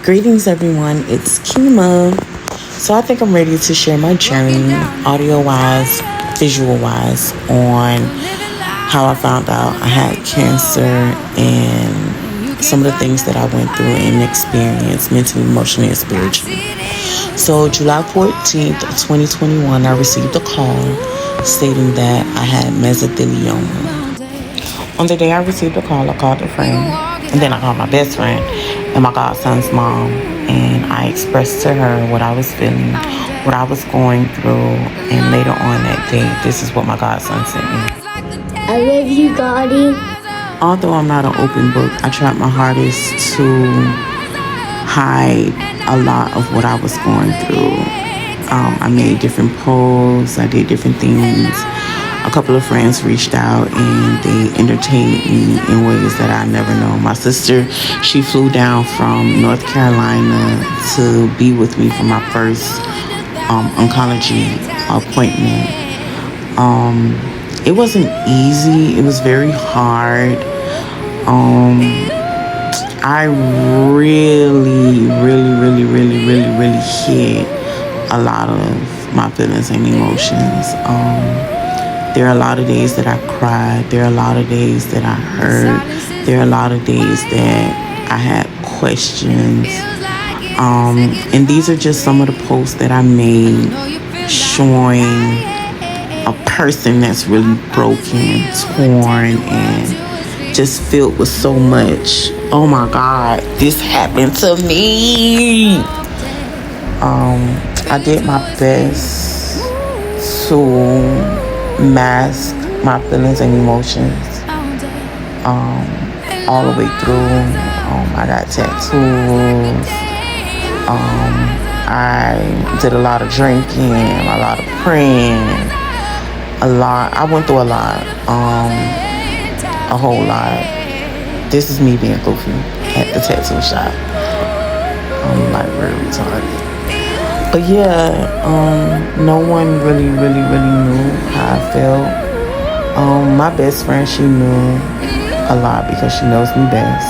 Greetings, everyone. It's Kima. So I think I'm ready to share my journey, audio-wise, visual-wise, on how I found out I had cancer and some of the things that I went through and experienced mentally, emotionally, and spiritually. So July 14th of 2021, I received a call stating that I had mesothelioma. On the day I received the call, I called a friend, and then I called my best friend and my godson's mom, and I expressed to her what I was feeling, what I was going through, and later on that day, this is what my godson sent me. I love you, Gotti. Although I'm not an open book, I tried my hardest to hide a lot of what I was going through. I made different posts, I did different things. A couple of friends reached out and they entertained me in ways that I never know. My sister, she flew down from North Carolina to be with me for my first oncology appointment. It wasn't easy. It was very hard. I really hid a lot of my feelings and emotions. There are a lot of days that I cried. There are a lot of days that I hurt. There are a lot of days that I had questions. And these are just some of the posts that I made showing a person that's really broken, torn, and just filled with so much. Oh my God, this happened to me. I did my best to mask my feelings and emotions all the way through. I got tattoos. I did a lot of drinking, a lot of praying, I went through a lot, a whole lot. This is me being goofy at the tattoo shop. I'm like really retarded. But yeah, no one really knew how I felt. My best friend, she knew a lot because she knows me best.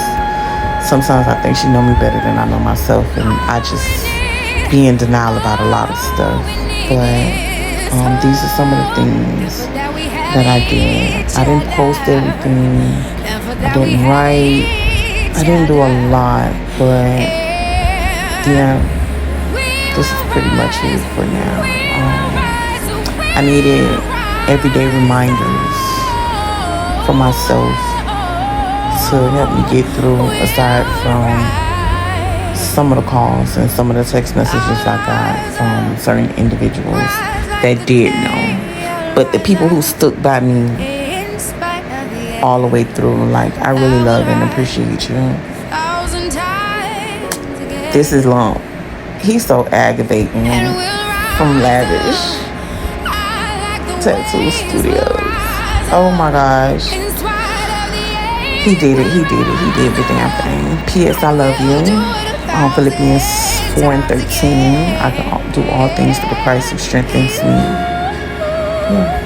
Sometimes I think she knows me better than I know myself, and I just be in denial about a lot of stuff. But these are some of the things that I did. I didn't post everything. I didn't write. I didn't do a lot, but yeah. This is pretty much it for now. I needed everyday reminders for myself to help me get through, aside from some of the calls and some of the text messages I got from certain individuals that did know. But the people who stuck by me all the way through, like, I really love and appreciate you. This is long. He's so aggravating from Lavish Tattoo Studios. Oh my gosh. He did it. He did the damn thing. P.S. I love you. Philippians 4:13. I can do all things through Christ who strengthens me. Yeah.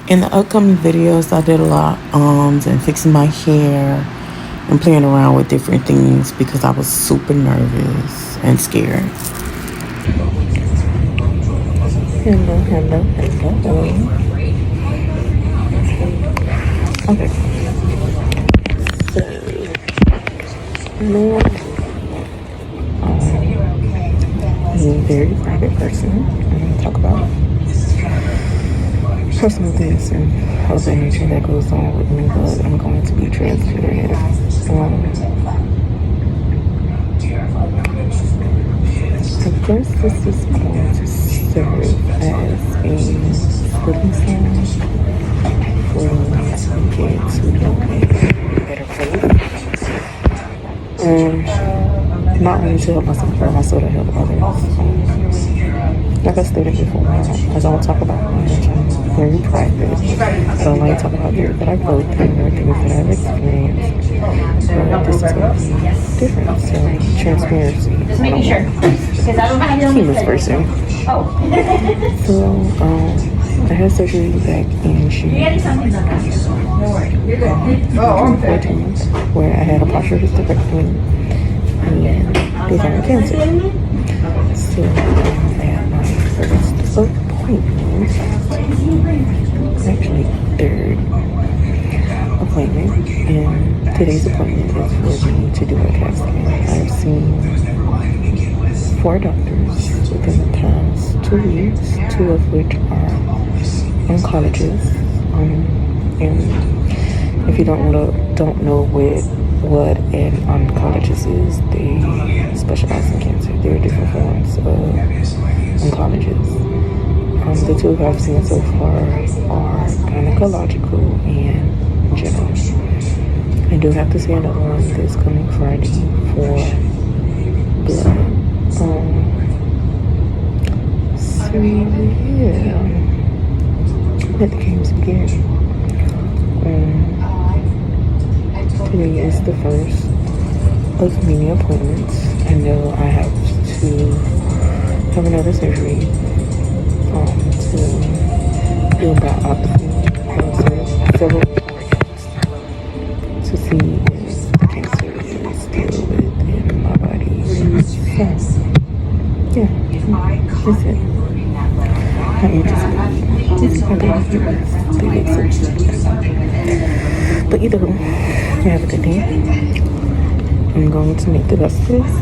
In the upcoming videos, I did a lot and fixing my hair and playing around with different things because I was super nervous and scared. Hello. Okay. So, I'm a very private person. I don't talk about personal things and all the energy that goes on with me, but I'm going to be transparent. So first, this is going to serve as a sleeping sound for you to get to know me better place. not only to help myself, but also to help others. Like I stated before, I don't talk about much. I'm very private. I don't like to talk about things that I go through or things that I've experienced. But this is totally different. So transparency. Making sure. Because I don't have a seamless person. Oh. So, I had surgery back in June. Where I had a partial hysterectomy and they found cancer. So I had my first appointment, actually third appointment, and today's appointment is for me to do a CAT scan. I've seen 4 doctors within the past 2 weeks, 2 of which are oncologists. And if you don't know what an oncologist is, they specialize in cancer. There are different forms of oncologists. The 2 I've seen so far are gynecological and general. I do have to see another one this coming Friday for blood. So yeah. Let the games begin. Today is the first of many appointments. I know I have to have another surgery to do a biopsy of several organs to see if the cancer is still within my body. So, yeah, that's it. I need to sleep. This is my but either way, have a good day. I'm going to make the best of this.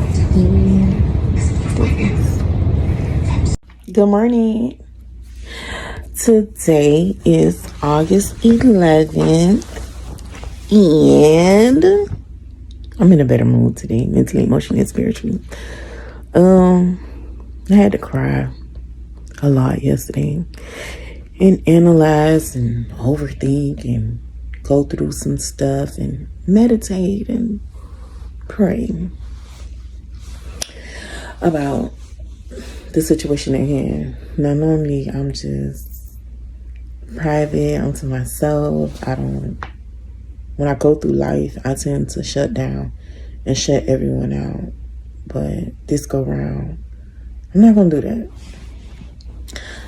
Good morning. Today is August 11th, and I'm in a better mood today, mentally, emotionally, and spiritually. I had to cry a lot yesterday and analyze and overthink and go through some stuff and meditate and pray about the situation at hand. Now, normally I'm just private, I'm to myself. When I go through life, I tend to shut down and shut everyone out. But this go round, I'm not gonna do that.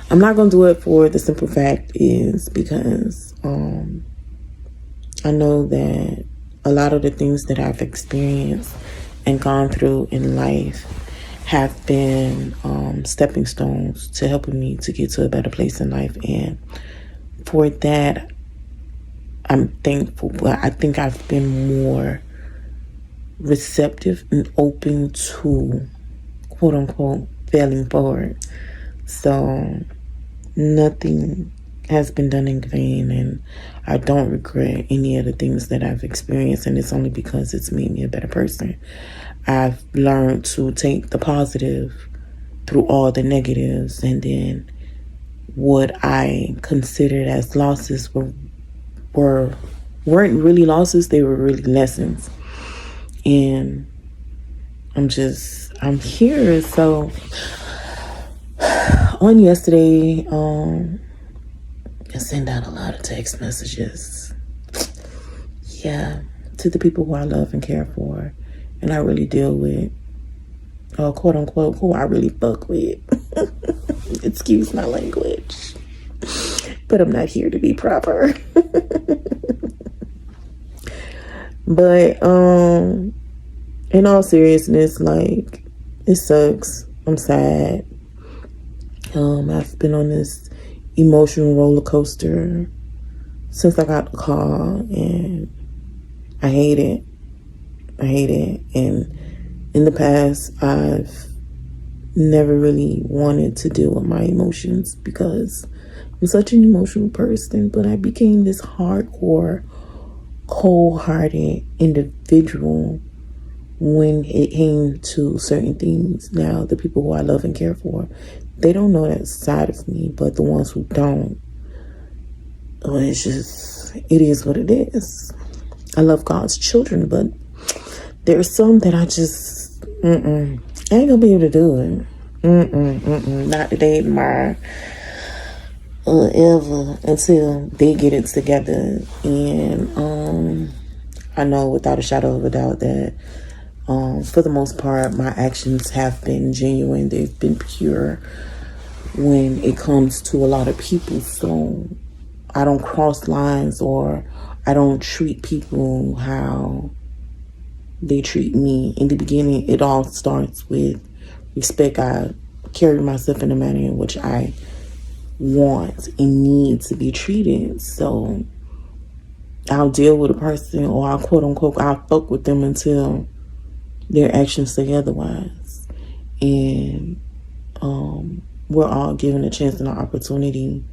I'm not going to do it for the simple fact is because I know that a lot of the things that I've experienced and gone through in life have been stepping stones to helping me to get to a better place in life. And for that, I'm thankful. But I think I've been more receptive and open to, quote unquote, failing forward. So nothing has been done in vain, and I don't regret any of the things that I've experienced, and it's only because it's made me a better person. I've learned to take the positive through all the negatives, and then what I considered as losses weren't really losses, they were really lessons. And I'm here. So on yesterday, I sent out a lot of text messages. Yeah, to the people who I love and care for, and I really deal with, quote unquote, who I really fuck with. Excuse my language, but I'm not here to be proper. But in all seriousness, like, it sucks. I'm sad. I've been on this emotional roller coaster since I got the call, and I hate it. And in the past, I've never really wanted to deal with my emotions because I'm such an emotional person, but I became this hardcore, cold-hearted individual when it came to certain things. Now, the people who I love and care for, they don't know that side of me, but the ones who don't, it is what it is. I love God's children, but there's some that I just I ain't gonna be able to do it. Not today, tomorrow, or ever, until they get it together. And I know without a shadow of a doubt that for the most part, my actions have been genuine. They've been pure when it comes to a lot of people. So I don't cross lines, or I don't treat people how they treat me. In the beginning, it all starts with respect. I carry myself in a manner in which I want and need to be treated. So I'll deal with a person, or I'll quote unquote, I'll fuck with them until their actions say otherwise. And we're all given a chance and an opportunity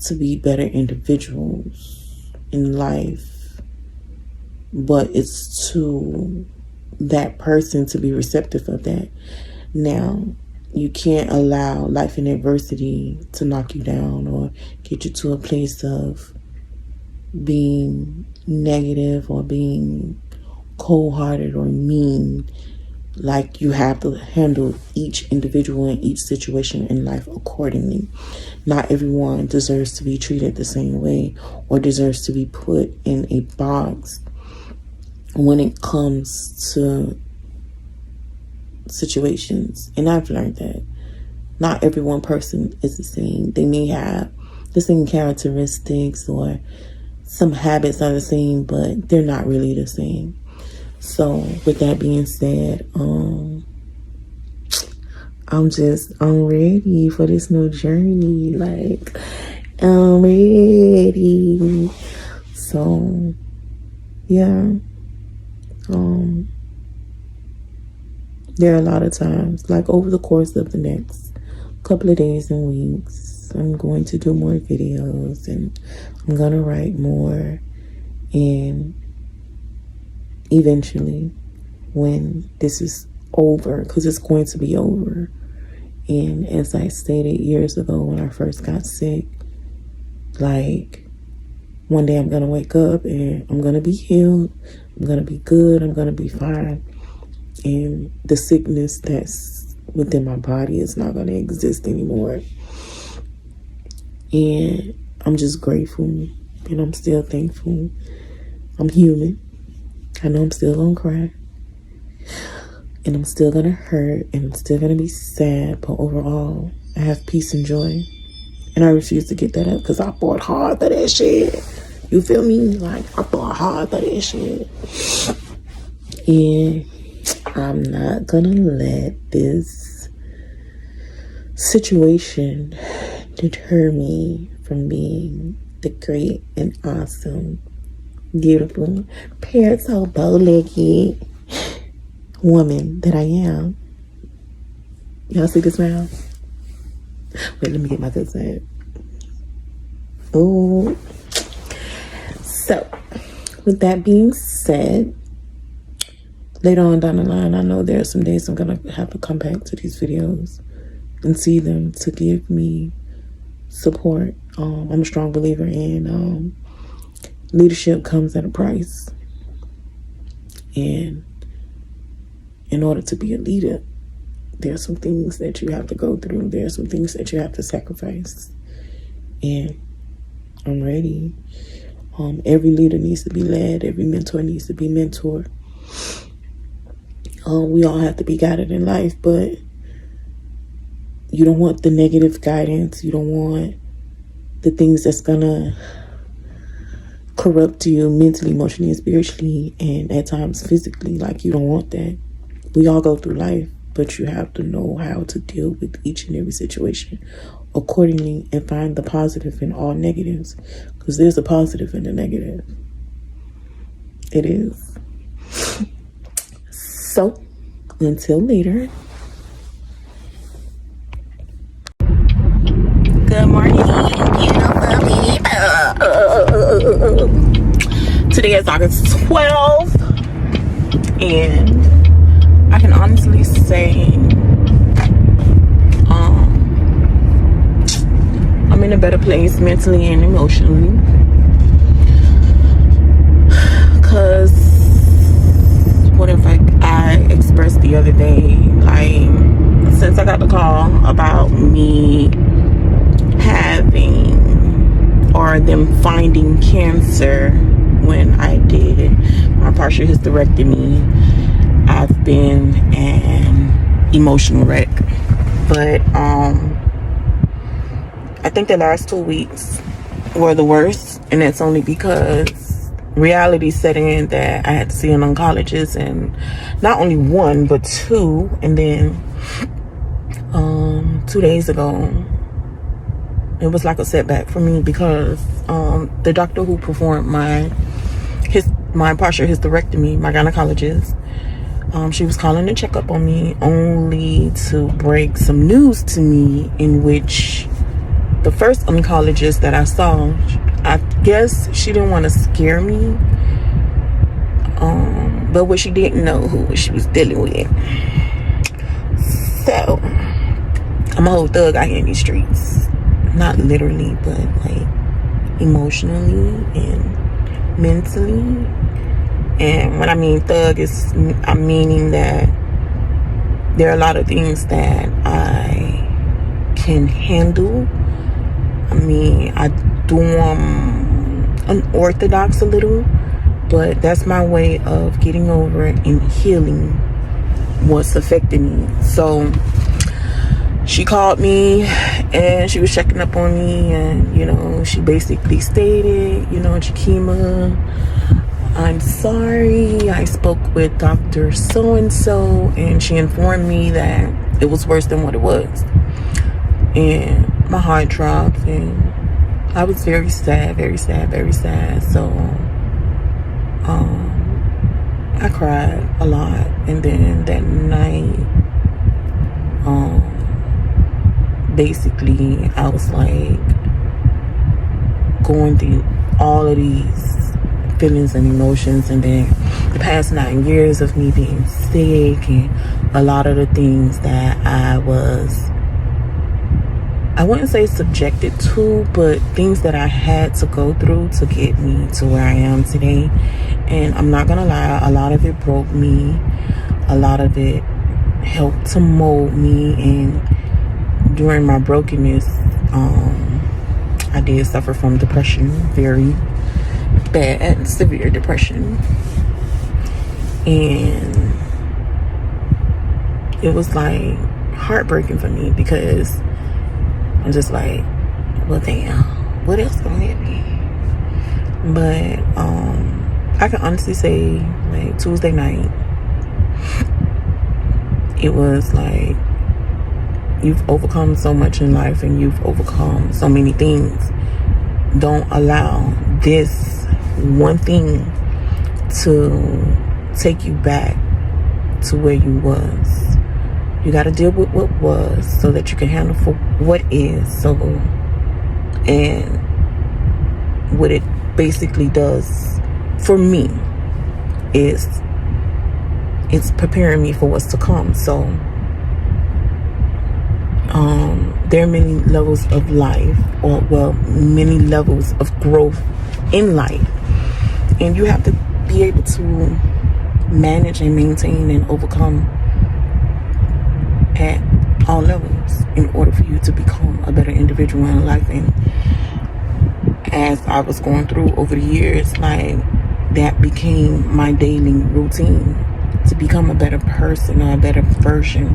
to be better individuals in life. But it's to that person to be receptive of that. Now, you can't allow life and adversity to knock you down or get you to a place of being negative or being cold-hearted or mean. Like, you have to handle each individual in each situation in life accordingly. Not everyone deserves to be treated the same way or deserves to be put in a box when it comes to situations. And I've learned that not every one person is the same. They may have the same characteristics or some habits are the same, but they're not really the same. So with that being said, I'm ready for this new journey. Like, I'm ready. So yeah. There are a lot of times, like over the course of the next couple of days and weeks, I'm going to do more videos and I'm going to write more. And eventually, when this is over, because it's going to be over. And as I stated years ago when I first got sick, like, one day I'm going to wake up and I'm going to be healed. I'm going to be good. I'm going to be fine. And the sickness that's within my body is not going to exist anymore. And I'm just grateful. And I'm still thankful. I'm human. I know I'm still going to cry. And I'm still going to hurt. And I'm still going to be sad. But overall, I have peace and joy. And I refuse to get that up because I fought hard for that shit. You feel me? Like, I fought hard for that shit. And I'm not gonna let this situation deter me from being the great and awesome, beautiful, parasol bow-legged woman that I am. Y'all see this smile? Wait, let me get my good side. Oh. So, with that being said, later on down the line, I know there are some days I'm going to have to come back to these videos and see them to give me support. I'm a strong believer in leadership comes at a price. And in order to be a leader, there are some things that you have to go through. There are some things that you have to sacrifice. And I'm ready. Every leader needs to be led. Every mentor needs to be mentored. We all have to be guided in life, but you don't want the negative guidance. You don't want the things that's gonna corrupt you mentally, emotionally, and spiritually, and at times physically. Like, you don't want that. We all go through life, but you have to know how to deal with each and every situation accordingly and find the positive in all negatives, because there's a positive in the negative. It is. So, until later. Good morning, beautiful people. Today is August 12th, and I can honestly say I'm in a better place mentally and emotionally, because what if I expect expressed the other day, like, since I got the call about me having, or them finding cancer when I did my partial hysterectomy, I've been an emotional wreck. But I think the last 2 weeks were the worst, and it's only because reality set in that I had to see an oncologist, and not only one but two. And then 2 days ago, it was like a setback for me because the doctor who performed my partial hysterectomy, my gynecologist, she was calling to check up on me, only to break some news to me in which the first oncologist that I saw, I guess she didn't want to scare me, but what she didn't know who she was dealing with. So I'm a whole thug out here in these streets, not literally, but like emotionally and mentally. And when I mean thug, I'm meaning that there are a lot of things that I can handle. I mean, I do unorthodox a little, but that's my way of getting over and healing what's affecting me. So she called me and she was checking up on me, and she basically stated, Chikima, I'm sorry, I spoke with Dr. So-and-so, and she informed me that it was worse than what it was. And my heart dropped, and I was very sad, very sad, very sad. So I cried a lot. And then that night, basically I was like going through all of these feelings and emotions, and then the past 9 years of me being sick, and a lot of the things that I wouldn't say subjected to, but things that I had to go through to get me to where I am today. And I'm not gonna lie, a lot of it broke me, a lot of it helped to mold me. And during my brokenness, I did suffer from depression, very bad, severe depression. And it was like heartbreaking for me, because I'm just like, well, damn, what else gonna hit me? But I can honestly say, like, Tuesday night, it was like, you've overcome so much in life, and you've overcome so many things. Don't allow this one thing to take you back to where you was. You got to deal with what was so that you can handle for what is. So, and what it basically does for me is it's preparing me for what's to come. So there are many levels of life, or many levels of growth in life, and you have to be able to manage and maintain and overcome at all levels in order for you to become a better individual in life. And as I was going through over the years, like, that became my daily routine to become a better person, or a better version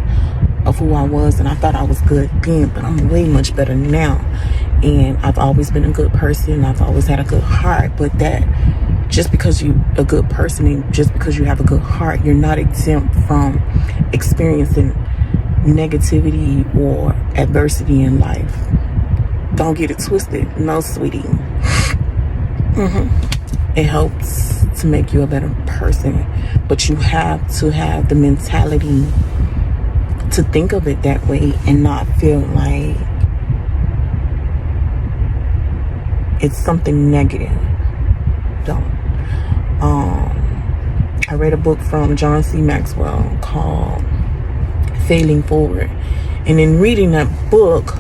of who I was. And I thought I was good then, but I'm way much better now. And I've always been a good person. I've always had a good heart. But that, just because you're a good person and just because you have a good heart, you're not exempt from experiencing negativity or adversity in life. Don't get it twisted. No, sweetie. It helps to make you a better person, but you have to have the mentality to think of it that way and not feel like it's something negative. Don't. I read a book from John C. Maxwell called Failing Forward, and in reading that book,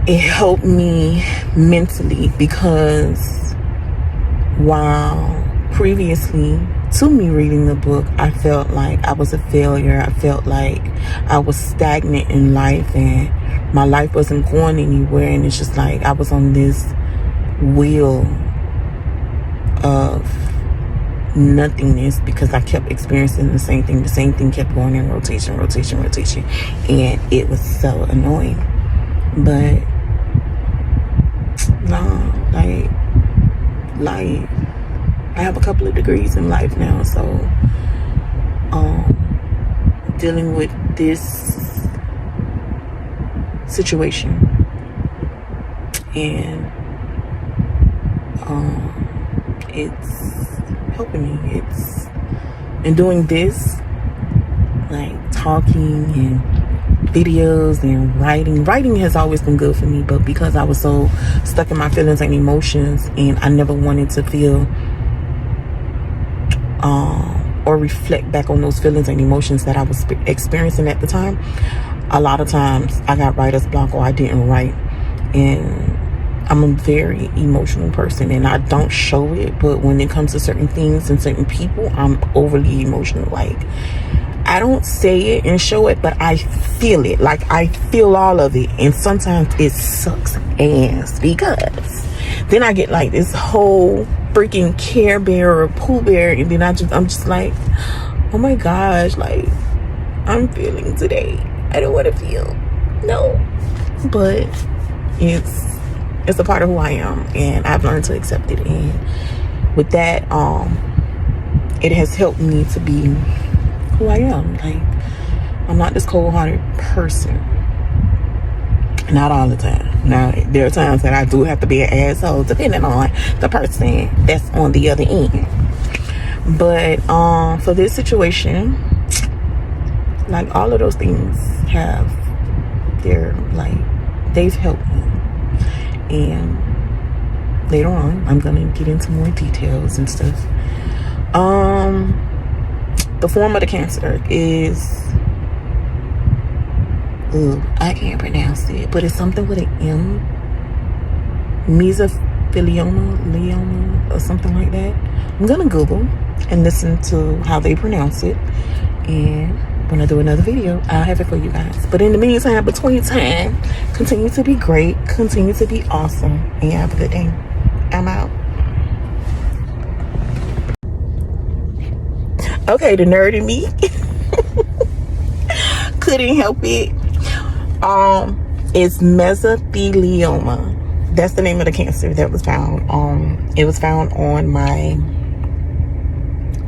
it helped me mentally, because while previously to me reading the book, I felt like I was a failure. I felt like I was stagnant in life and my life wasn't going anywhere. And it's just like I was on this wheel of nothingness because I kept experiencing the same thing. The same thing kept going in rotation. And it was so annoying. But no, like I have a couple of degrees in life now, so dealing with this situation and it's helping me. And doing this, like talking and videos and writing has always been good for me, but because I was so stuck in my feelings and emotions and I never wanted to feel or reflect back on those feelings and emotions that I was experiencing at the time, a lot of times I got writer's block or I didn't write. And I'm a very emotional person and I don't show it, but when it comes to certain things and certain people, I'm overly emotional. Like, I don't say it and show it, but I feel it. Like, I feel all of it. And sometimes it sucks ass because then I get like this whole freaking Care Bear or Pooh Bear, and then I'm just like, oh my gosh, like, I'm feeling today. I don't want to feel. No. But it's a part of who I am, and I've learned to accept it. And with that, it has helped me to be who I am. Like, I'm not this cold-hearted person. Not all the time. Now, there are times that I do have to be an asshole, depending on the person that's on the other end. But for this situation, like, all of those things they've helped me. And later on, I'm gonna get into more details and stuff. The form of the cancer is, I can't pronounce it, but it's something with an M. Mesothelioma or something like that. I'm gonna Google and listen to how they pronounce it, and when I do another video, I'll have it for you guys. But in the meantime, between time, continue to be great, continue to be awesome, and have a good day. I'm out. Okay, the nerd in me couldn't help it. It's mesothelioma. That's the name of the cancer that was found. It was found on my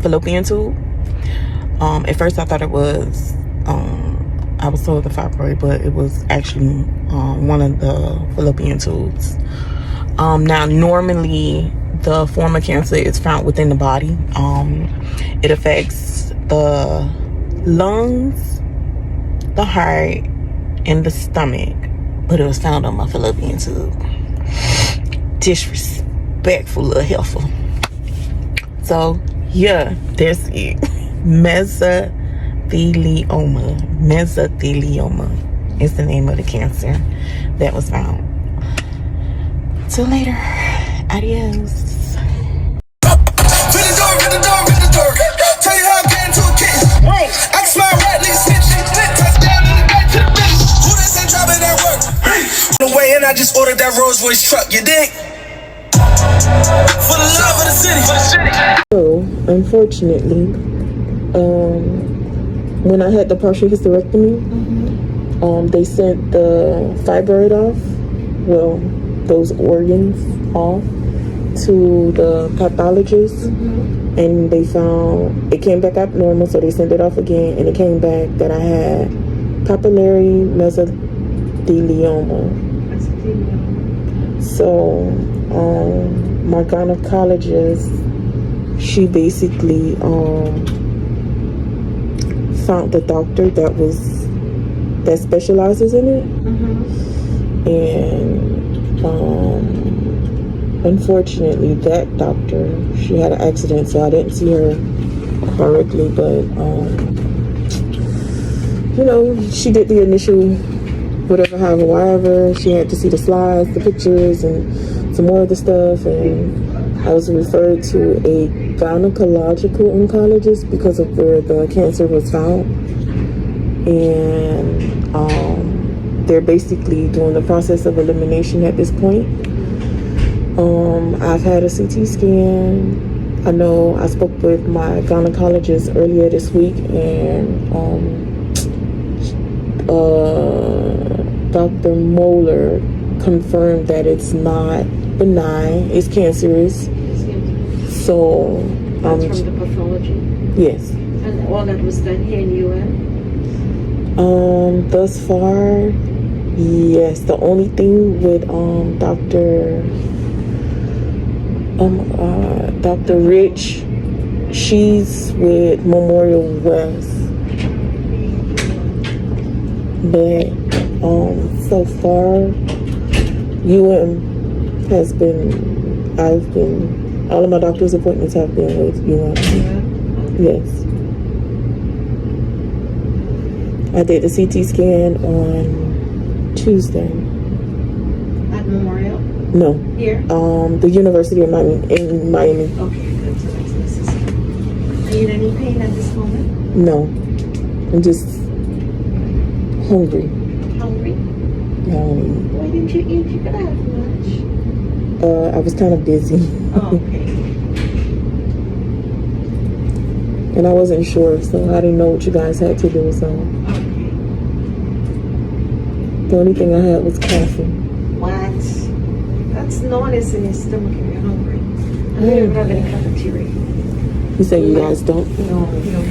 fallopian tube. At first I thought it was, I was told the fibroid, but it was actually one of the fallopian tubes. Now, normally the form of cancer is found within the body. It affects the lungs, the heart, and the stomach, but it was found on my fallopian tube. Disrespectful little heifer. So yeah, that's it. Mesothelioma is the name of the cancer that was found. Till later. Adios. Tell you how I get into a kiss. I can smile right, niggas snitch. Touchdown in the back to the bitch. Who this ain't dropping that work? On the way in, I just ordered that Rolls Royce truck. You dig? For the love of the city. So, unfortunately, when I had the partial hysterectomy, they sent the fibroid off, well, those organs off, to the pathologist, and they found it came back up normal, so they sent it off again, and it came back that I had papillary mesothelioma. So my gynecologist, she basically found the doctor that specializes in it, and unfortunately, that doctor, she had an accident, so I didn't see her correctly, but, you know, she did the initial whatever, she had to see the slides, the pictures, and some more of the stuff, and I was referred to a gynecological oncologist because of where the cancer was found. And they're basically doing the process of elimination at this point. I've had a CT scan. I know I spoke with my gynecologist earlier this week, and Dr. Moeller confirmed that it's not benign, it's cancerous. So That's from the pathology. yes. And all that was done here in UN? Thus far, yes. The only thing with Dr. Rich, she's with Memorial West. But so far, all of my doctor's appointments have been with UN. Yes. I did the CT scan on Tuesday. At Memorial? No. Here? The University of Miami, in Miami. Okay, good. So that's necessary. Are you in any pain at this moment? No. I'm just hungry. Hungry? Yeah, Why didn't you eat? You could have lunch. I was kind of busy. Oh, okay. And I wasn't sure, so I didn't know what you guys had to do, so. Okay. The only thing I had was coffee. What? That's noise in your stomach if you're hungry. I don't even have any cafeteria. You say you guys don't? No, you don't.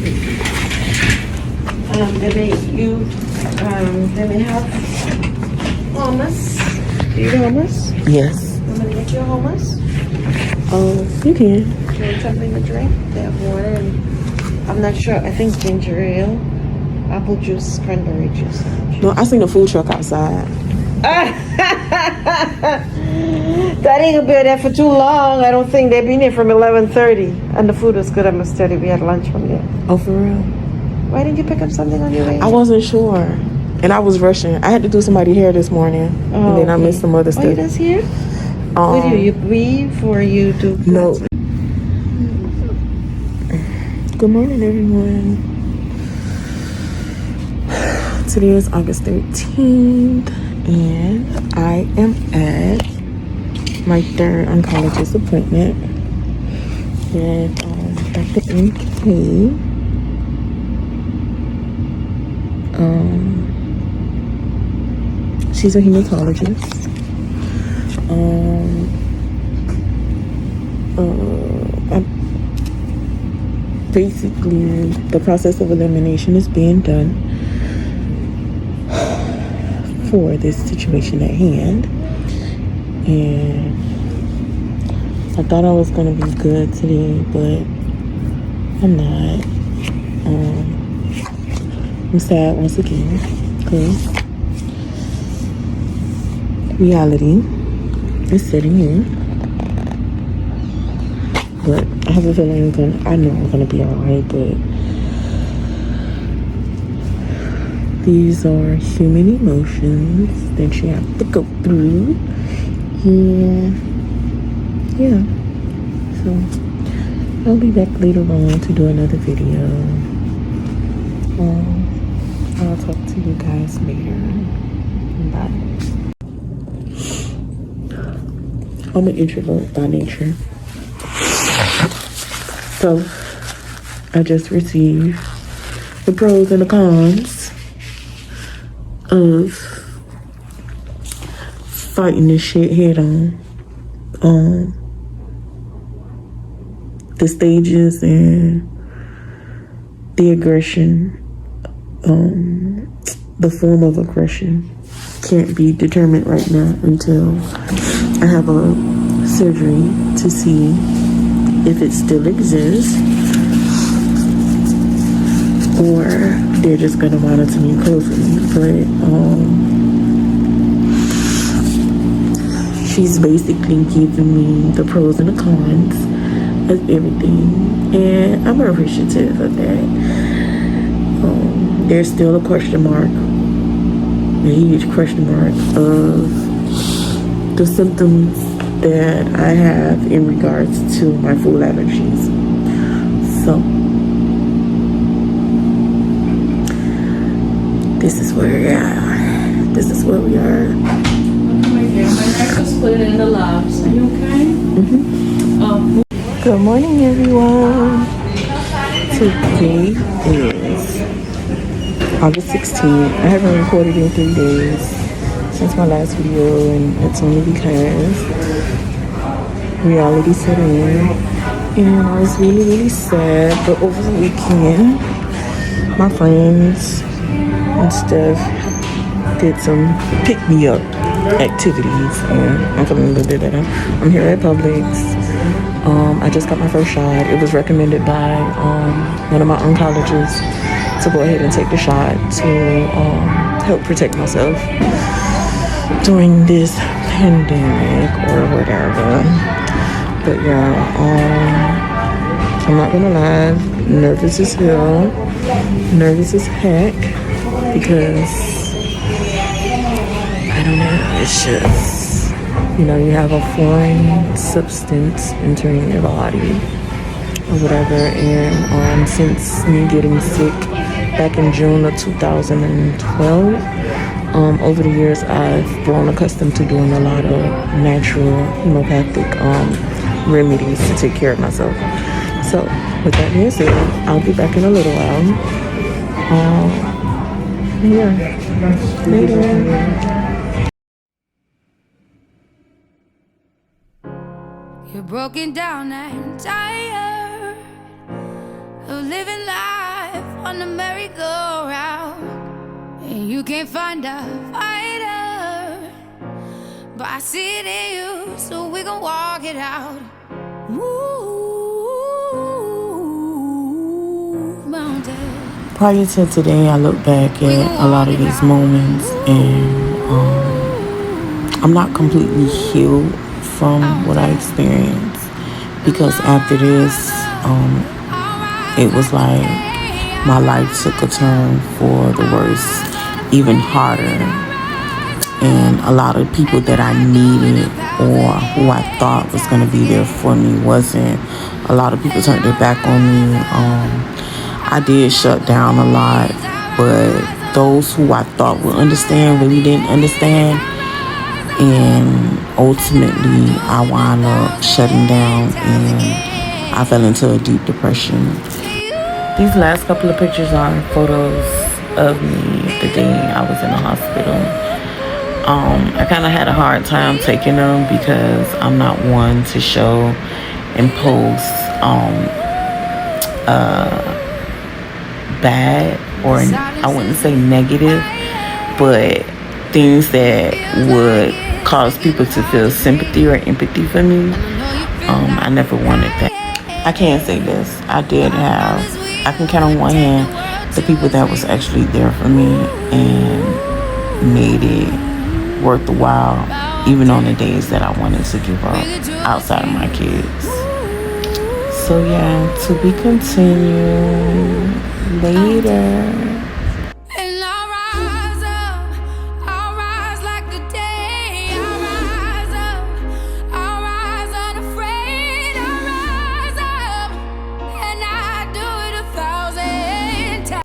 They may have hummus. Do you do hummus? Yes. I'm gonna get you a hummus. You can. You want something to drink? They have water and I'm not sure. I think ginger ale, apple juice, cranberry juice. No, I seen a food truck outside. That ain't gonna be there for too long. I don't think they've been here from 11:30, and the food was good. I must tell you, we had lunch from there. Oh, for real? Why didn't you pick up something on your way? I wasn't sure. And I was rushing. I had to do somebody's hair this morning. And then I missed some other stuff. Oh, you just here? What do you breathe or you do? No. Good morning, everyone. Today is August 13th, and I am at my third oncologist appointment with Dr. MK. She's a hematologist. Basically, the process of elimination is being done for this situation at hand. And I thought I was going to be good today, but I'm not. I'm sad once again because reality is setting in. But I have a feeling I know I'm gonna be alright, but these are human emotions that you have to go through. And yeah. So I'll be back later on to do another video. I'll talk to you guys later. Bye. I'm an introvert by nature. So, I just received the pros and the cons of fighting this shit head on. The stages and the aggression, the form of aggression can't be determined right now until I have a surgery to see if it still exists, or they're just gonna monitor me closely. But she's basically giving me the pros and the cons of everything, and I'm appreciative of that. There's still a question mark, a huge question mark of the symptoms that I have in regards to my food allergies. So this is where we are. This is where we are. I just put it in the labs. Are you okay? Good morning, everyone. Today is August 16th. I haven't recorded in 3 days since my last video, and it's only because reality set in, and I was really, really sad. But over the weekend, my friends and stuff did some pick-me-up activities, and I'm feeling a little bit better. I'm here at Publix. I just got my first shot. It was recommended by one of my oncologists to go ahead and take the shot to help protect myself during this pandemic or whatever. But yeah, I'm not gonna lie, nervous as hell, nervous as heck, because I don't know, it's just, you know, you have a foreign substance entering your body or whatever. And since me getting sick back in June of 2012, over the years I've grown accustomed to doing a lot of natural homeopathic remedies to take care of myself. So with that being said, I'll be back in a little while. Yeah, later. You're broken down and tired of living life on the merry-go-round, and you can't find a fighter, but I see it in you, so we gon' walk it out. Move mountains. Prior to today, I look back at a lot of these moments, and I'm not completely healed from what I experienced, because after this, it was like my life took a turn for the worse, even harder. And a lot of people that I needed or who I thought was going to be there for me wasn't. A lot of people turned their back on me. I did shut down a lot, but those who I thought would understand really didn't understand. And ultimately, I wound up shutting down, and I fell into a deep depression. These last couple of pictures are photos of me the day I was in the hospital. I kind of had a hard time taking them because I'm not one to show and post bad, or I wouldn't say negative, but things that would cause people to feel sympathy or empathy for me. I never wanted that. I can't say this. I can count on one hand the people that was actually there for me and made it worth the while, even on the days that I wanted to give up outside of my kids. So yeah, to be continued later.